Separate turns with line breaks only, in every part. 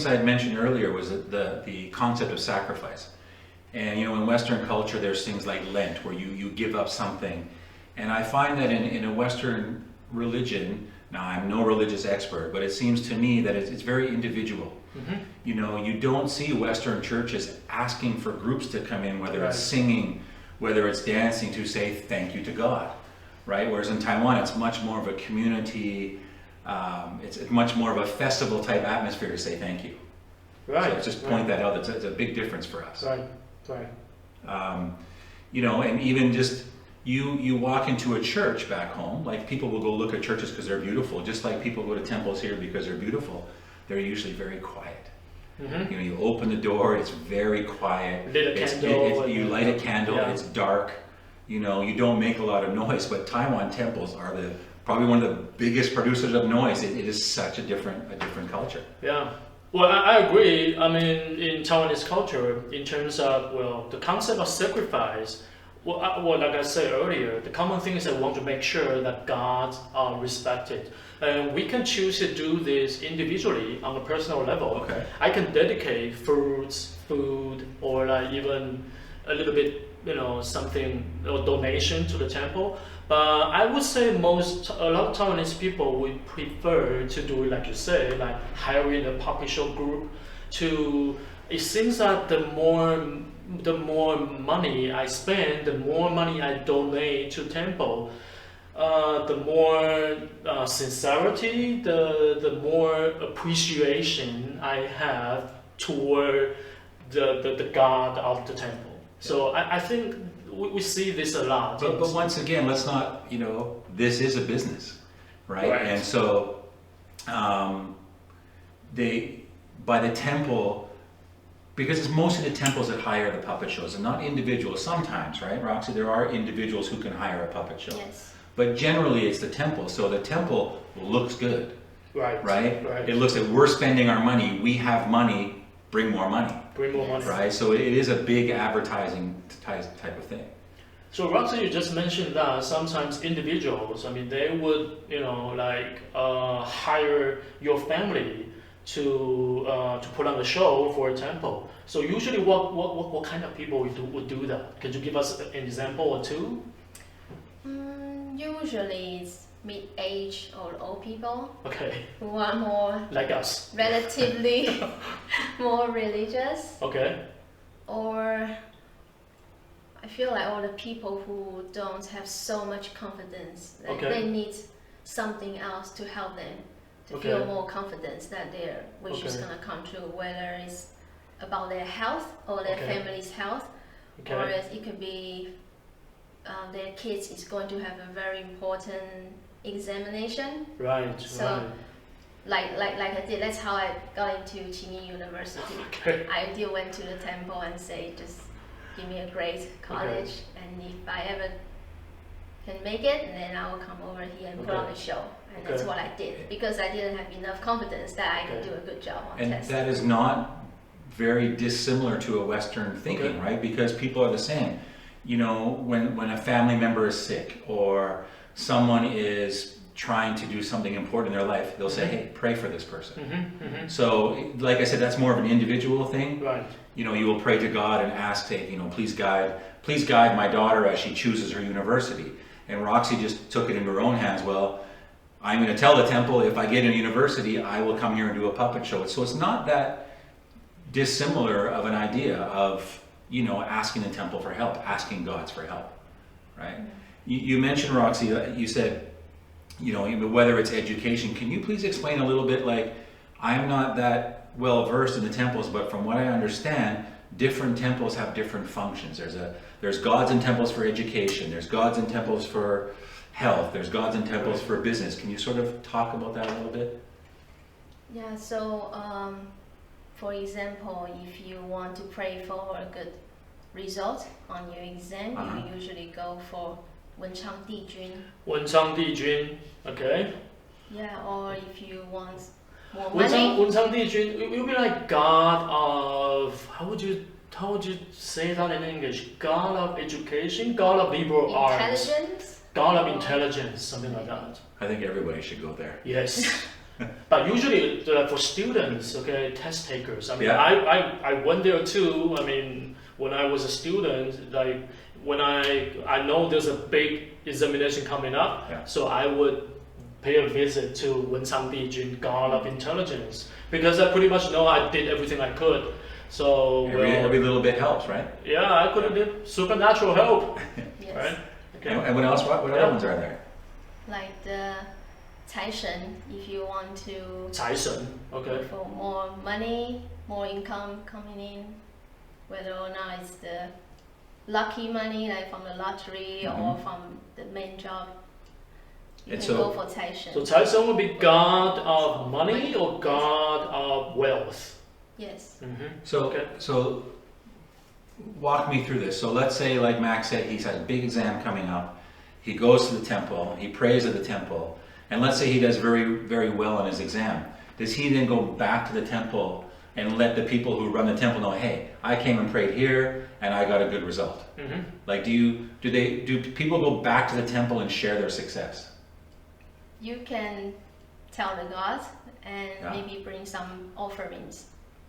things I had mentioned earlier was the concept of sacrifice. And in Western culture, there's things like Lent, where you give up something. And I find that in a Western religion, now I'm no religious expert, but it seems to me that it's very individual. You don't see Western churches asking for groups to come in, whether it's singing, whether it's dancing, to say thank you to God, right? Whereas in Taiwan, it's much more of a community, it's much more of a festival type atmosphere to say thank you.
Right.
So just point that out. It's a big difference for us.
Right.
And even just you walk into a church back home, like people will go look at churches because they're beautiful, just like people go to temples here because they're beautiful. They're usually very quiet. You open the door, it's very quiet. You light a candle, it's dark. You don't make a lot of noise, but Taiwan temples are probably one of the biggest producers of noise. It is such a different culture.
Yeah. Well, I agree. I mean, in Taiwanese culture, in terms of, the concept of sacrifice, like I said earlier, the common thing is that we want to make sure that gods are respected. And we can choose to do this individually on a personal level.
Okay.
I can dedicate fruits, food, or like even a little bit, something, or donation to the temple. But I would say a lot of Taiwanese people would prefer to do it, like you say, like hiring a puppet show group. It seems that the more money I spend, the more money I donate to temple, the more sincerity, the more appreciation I have toward the God of the temple. So I think we see this a lot.
But once again, let's not, this is a business, right? And so by the temple, because it's mostly the temples that hire the puppet shows and not individuals sometimes, right, Roxy? There are individuals who can hire a puppet show.
Yes.
But generally it's the temple. So the temple looks good, right? It looks like we're spending our money, we have money, bring more money. Right? So it is a big advertising type of thing.
So Roxy, you just mentioned that sometimes individuals, they would, hire your family to put on a show for a temple. So usually, what kind of people would do that? Could you give us an example or two?
Usually, it's mid-age or old people.
Okay.
Who are more
like us,
relatively more religious.
Okay.
Or I feel like all the people who don't have so much confidence, like they need something else to help them to feel more confidence that their wish is gonna come true, whether it's about their health or their family's health, or it could be their kids is going to have a very important examination.
Right.
So, like I did. That's how I got into Tsinghua University. I went to the temple and say, just give me a great college, and if I ever can make it, then I will come over here and put on a show. And that's what I did, because I didn't have enough confidence that I could do a good job on tests.
And that is not very dissimilar to a Western thinking, right? Because people are the same. When a family member is sick or someone is trying to do something important in their life, they'll say, hey, pray for this person. So, like I said, that's more of an individual thing.
Right.
You will pray to God and ask, please guide my daughter as she chooses her university. And Roxy just took it into her own hands. Well, I'm going to tell the temple, if I get in a university, I will come here and do a puppet show. So it's not that dissimilar of an idea of, asking the temple for help, asking gods for help, right? You mentioned, Roxy, you said, whether it's education. Can you please explain a little bit, like, I'm not that well versed in the temples, but from what I understand, different temples have different functions. There's gods in temples for education, there's gods in temples for health, there's gods in temples for business. Can you sort of talk about that a little bit?
Yeah, so for example, if you want to pray for a good result on your exam, you usually go for 文昌帝君.
文昌帝君, okay.
Yeah, or if you want more money.
文昌帝君, it will be like god of, how would you say that in English? God of education, god of liberal arts.
Intelligence?
God of intelligence, something like that.
I think everybody should go there.
Yes. But usually for students, okay, test takers. I mean,
Yeah.
I went there too. I mean, when I was a student, like when I know there's a big examination coming up,
Yeah.
so I would pay a visit to Wenchangdi God of Intelligence because I pretty much know I did everything I could. So
Every little bit helps, right?
yeah, I could have did supernatural help,
Yes.
right? Okay.
And what else? What other ones are there?
Like the Taishan, if you want to
Taishan, okay.
for more money, more income coming in, whether or not it's the lucky money like from the lottery or from the main job. You
And
can
so-
go for Taishan.
So Taishan would be God of money or God of wealth.
Yes.
So,
Okay.
so walk me through this. So let's say, like Max said, he's had a big exam coming up. He goes to the temple. He prays at the temple. And let's say he does very, very well on his exam. Does he then go back to the temple and let the people who run the temple know, hey, I came and prayed here and I got a good result? Like, do people go back to the temple and share their success?
You can tell the gods and
Yeah.
maybe bring some offerings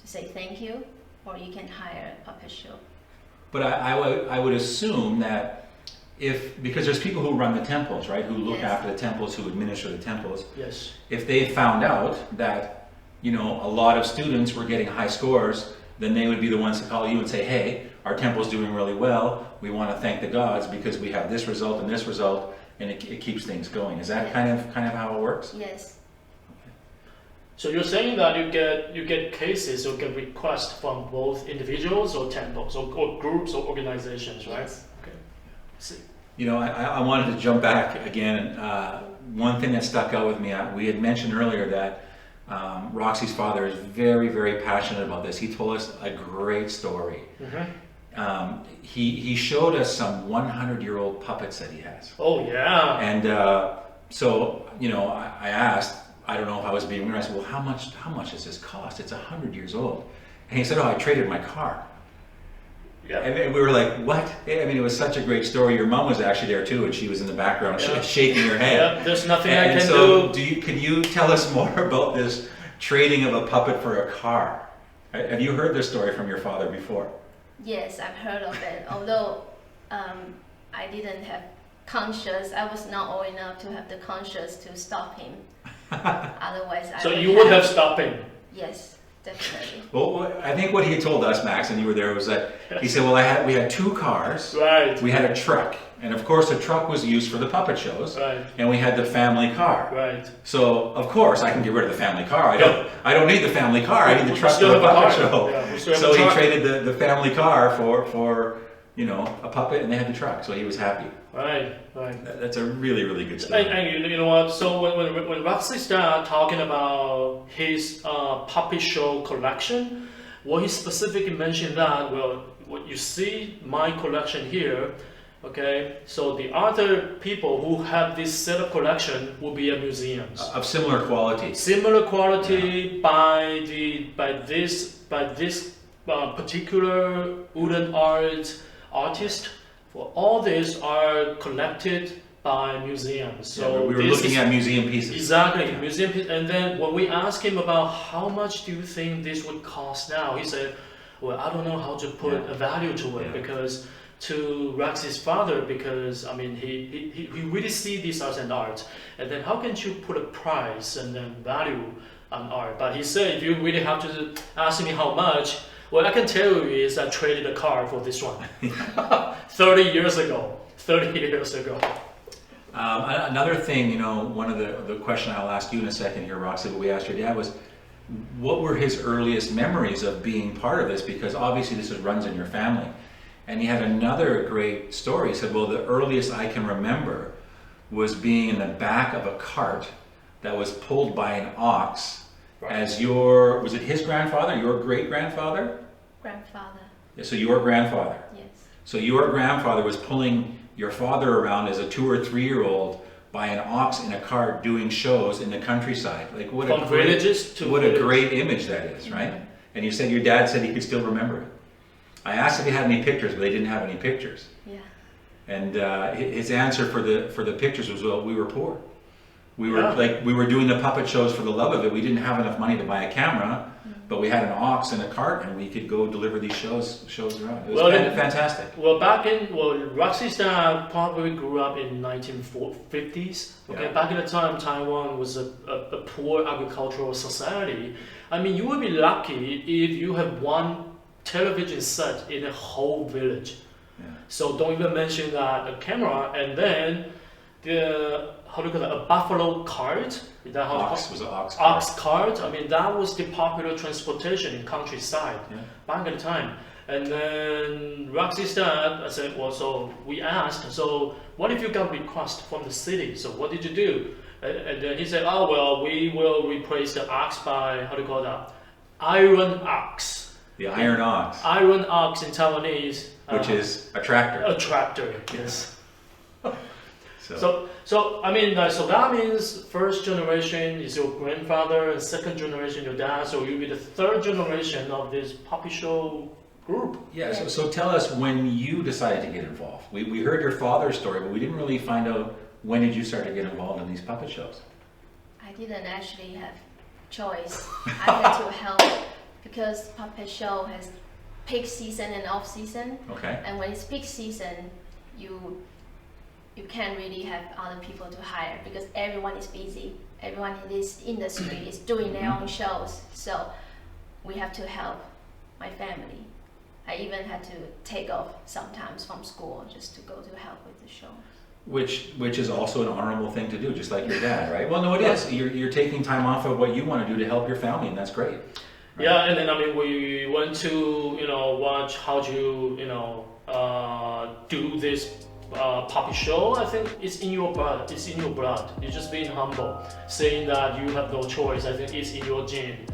to say thank you, or you can hire a puppet show.
But I would assume that because there's people who run the temples, right, who look
Yes.
after the temples, who administer the temples,
Yes.
if they found out that, you know, a lot of students were getting high scores, then they would be the ones to call you and say, hey, our temple's doing really well. We want to thank the gods because we have this result and this result, and it keeps things going. Is that
Yeah.
kind of how it works?
Yes.
So you're saying that you get cases or get requests from both individuals or temples or groups or organizations, right?
Yes.
Okay. See.
You know, I wanted to jump back again. One thing that stuck out with me, we had mentioned earlier that Roxy's father is very, very passionate about this. He told us a great story. He showed us some 100-year-old puppets that he has.
Oh yeah.
And so, you know, I asked, I don't know if I was being weird, I said, well, how much does this cost? It's 100 years old. And he said, oh, I traded my car.
Yeah.
And we were like, what? I mean, it was such a great story. Your mom was actually there too, and she was in the background
Yeah.
shaking her head.
Yeah, there's nothing I
And
can
so
do.
can you tell us more about this trading of a puppet for a car? Have you heard this story from your father before?
Yes, I've heard of it. Although I didn't have conscience, I was not old enough to have the conscience to stop him. Otherwise, I
So
would
you would have stopped him.
Yes, definitely.
Well, I think what he told us, Max, and you were there, was that he said, well, we had two cars.
Right.
We had a truck, and of course the truck was used for the puppet shows,
Right.
and we had the family car.
Right.
So of course I can get rid of the family car. I don't need the family car. I need the
We
truck for
still
the
have a
puppet
car.
show.
Yeah, we still have
So
a
he
truck.
traded the family car for you know, a puppet, and they had the truck. So he was happy.
Right. Right.
That's a really, really good story.
And you know what? So when Roxy started talking about his puppet show collection, what he specifically mentioned that, well, what you see my collection here, okay? So the other people who have this set of collection will be at museums.
Of similar quality.
Similar quality by this particular wooden artist. For all these are collected by museums. So
So we were
this
looking
is-
at museum pieces.
Exactly,
Yeah.
museum piece. And then when we asked him about how much do you think this would cost now, he said, well, I don't know how to put
Yeah.
a value to it
Yeah.
because to Roxy's father, because I mean he really see this as an art, and then how can you put a price and then value on art? But he said if you really have to ask me how much, what I can tell you is I traded a car for this one 30 years ago. 30 years ago.
Another thing, you know, one of the question I'll ask you in a second here, Roxy, what we asked your dad was, what were his earliest memories of being part of this? Because obviously this runs in your family. And he had another great story. He said, well, the earliest I can remember was being in the back of a cart that was pulled by an ox as was it his grandfather, your great-grandfather?
Grandfather,
Yeah, so your grandfather.
yes.
So your grandfather was pulling your father around as a 2 or 3-year-old by an ox in a cart doing shows in the countryside. Like what
From
a great,
villages to
what a
villages.
great image that is, right? And you said your dad said he could still remember it. I asked if he had any pictures, but they didn't have any pictures.
Yeah.
And his answer for the pictures was, well, we were poor. We were doing the puppet shows for the love of it. We didn't have enough money to buy a camera, but we had an aux and a cart, and we could go deliver these shows around. It was fantastic.
Well, Roxy's dad probably grew up in 1950s. Okay,
Yeah.
back in the time, Taiwan was a poor agricultural society. I mean, you would be lucky if you have one television set in a whole village.
Yeah.
So don't even mention that a camera, and then the how do you call it, a buffalo cart? Is that how
Was an ox cart.
ox cart? I mean, that was the popular transportation in countryside back at the time. And then Roxy's dad, I said, well, so we asked, so what if you got a request from the city? So what did you do? And then he said, oh, well, we will replace the ox by, how do you call that? Iron ox.
The iron ox.
Iron ox in Taiwanese.
Which is a tractor.
A tractor, yes.
So
I mean, so that means first generation is your grandfather, and second generation your dad. So you'll be the third generation of this puppet show group.
yeah. So tell us when you decided to get involved. We heard your father's story, but we didn't really find out when did you start to get involved in these puppet shows.
I didn't actually have choice. I had to help because puppet show has peak season and off season.
Okay.
And when it's peak season, you can't really have other people to hire because everyone is busy. Everyone in this industry is doing their own shows. So we have to help my family. I even had to take off sometimes from school just to go to help with the show.
Which is also an honorable thing to do, just like your dad, right? Well, no, it is. You're taking time off of what you want to do to help your family, and that's great. Right?
Yeah, and then I mean, we went to watch how to do this puppet show. I think it's in your blood. It's in your blood. You're just being humble, saying that you have no choice. I think it's in your gene.